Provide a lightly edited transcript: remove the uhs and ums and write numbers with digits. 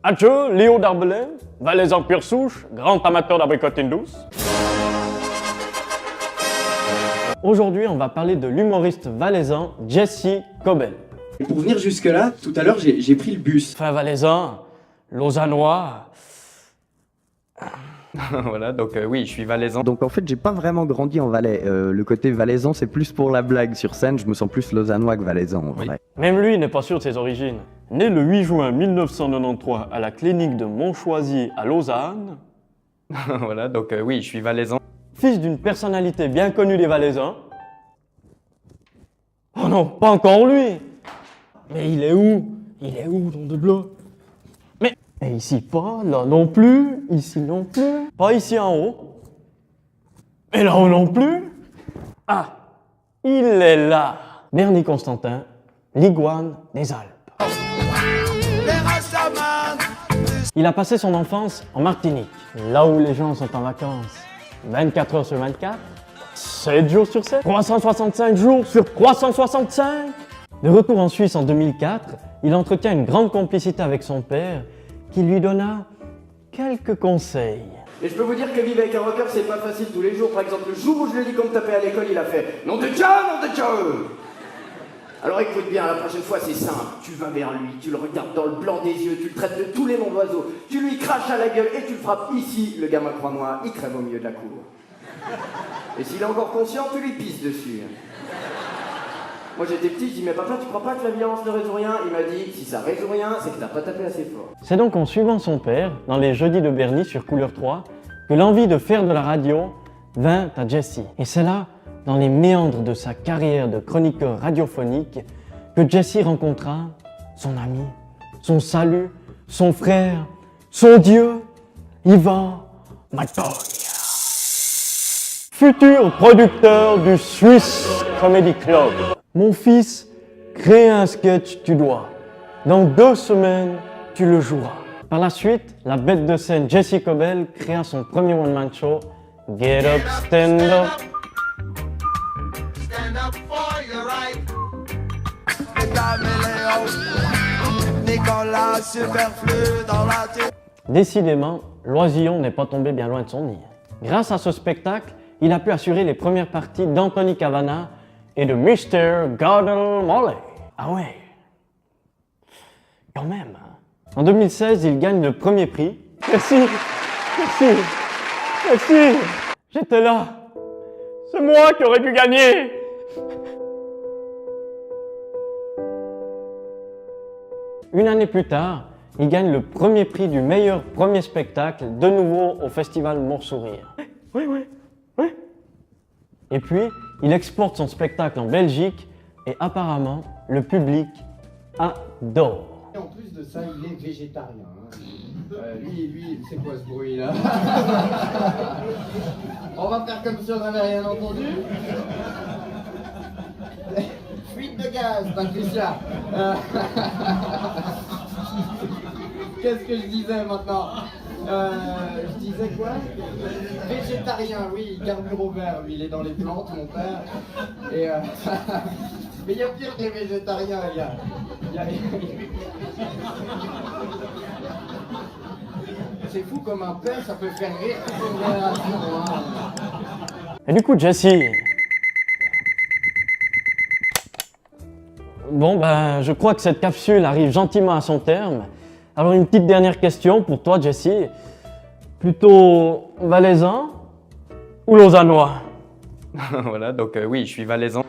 Adieu, Léo d'Arbelin, valaisan pure souche, grand amateur d'abricotine douce. Aujourd'hui, on va parler de l'humoriste valaisan Jesse Cobel. Pour venir jusque-là, tout à l'heure, j'ai pris le bus. Enfin, valaisan, lausannois. Voilà, donc oui, je suis valaisan. Donc en fait, j'ai pas vraiment grandi en Valais. Le côté valaisan, c'est plus pour la blague. Sur scène, je me sens plus lausannois que valaisan, en vrai. Même lui n'est pas sûr de ses origines. Né le 8 juin 1993 à la clinique de Montchoisy à Lausanne. Voilà, donc oui, je suis valaisan. Fils d'une personnalité bien connue des Valaisans. Oh non, pas encore lui. Mais il est où? Il est où, dans de bleu? Mais et ici pas, là non plus, ici non plus. Pas ici en haut. Et là-haut non plus. Ah, il est là. Bernie Constantin, l'iguane des Alpes. Il a passé son enfance en Martinique, là où les gens sont en vacances 24 heures sur 24, 7 jours sur 7, 365 jours sur 365. De retour en Suisse en 2004, il entretient une grande complicité avec son père qui lui donna quelques conseils. Et je peux vous dire que vivre avec un rocker, c'est pas facile tous les jours. Par exemple, le jour où je lui ai dit qu'on me tapait à l'école, il a fait « Nom de Dieu, nom de Dieu !» Alors écoute bien, la prochaine fois c'est simple, tu vas vers lui, tu le regardes dans le blanc des yeux, tu le traites de tous les noms d'oiseaux, tu lui craches à la gueule et tu le frappes ici, le gamin croix noir, il crève au milieu de la cour. Et s'il est encore conscient, tu lui pisses dessus. Moi j'étais petit, je dis mais papa tu crois pas que la violence ne résout rien? Il m'a dit si ça résout rien, c'est que t'as pas tapé assez fort. C'est donc en suivant son père, dans les jeudis de Bernie sur Couleur 3, que l'envie de faire de la radio vint à Jesse. Et c'est là, dans les méandres de sa carrière de chroniqueur radiophonique, que Jesse rencontra son ami, son salut, son frère, son Dieu, Yvan Matogne. Futur producteur du Swiss Comedy Club. Mon fils, crée un sketch, tu dois. Dans 2 semaines, tu le joueras. Par la suite, la bête de scène Jesse Cobel créa son premier one-man show, Get Up, Stand Up. Décidément, l'oisillon n'est pas tombé bien loin de son nid. Grâce à ce spectacle, il a pu assurer les premières parties d'Anthony Cavana et de Mr. Gordon Molly. Ah ouais, quand même. En 2016, il gagne le premier prix. Merci, j'étais là. C'est moi qui aurais dû gagner. Une année plus tard, il gagne le premier prix du meilleur premier spectacle, de nouveau au festival Mort-Sourire. Oui. Et puis, il exporte son spectacle en Belgique et apparemment, le public adore. En plus de ça, il est végétarien. Lui, c'est quoi ce bruit là? On va faire comme si on n'avait rien entendu. Fuite de gaz, Patricia. Qu'est-ce que je disais maintenant? Je disais quoi? Végétarien, oui, carbure vert, lui, il est dans les plantes, mon père. Et mais il y a pire des végétariens, il y a... C'est fou comme un père, ça peut faire rire toute une génération. Hein. Et du coup, Jesse... Bon, ben, je crois que cette capsule arrive gentiment à son terme. Alors, une petite dernière question pour toi, Jesse. Plutôt valaisan ou lausannois? Voilà, donc oui, je suis valaisan.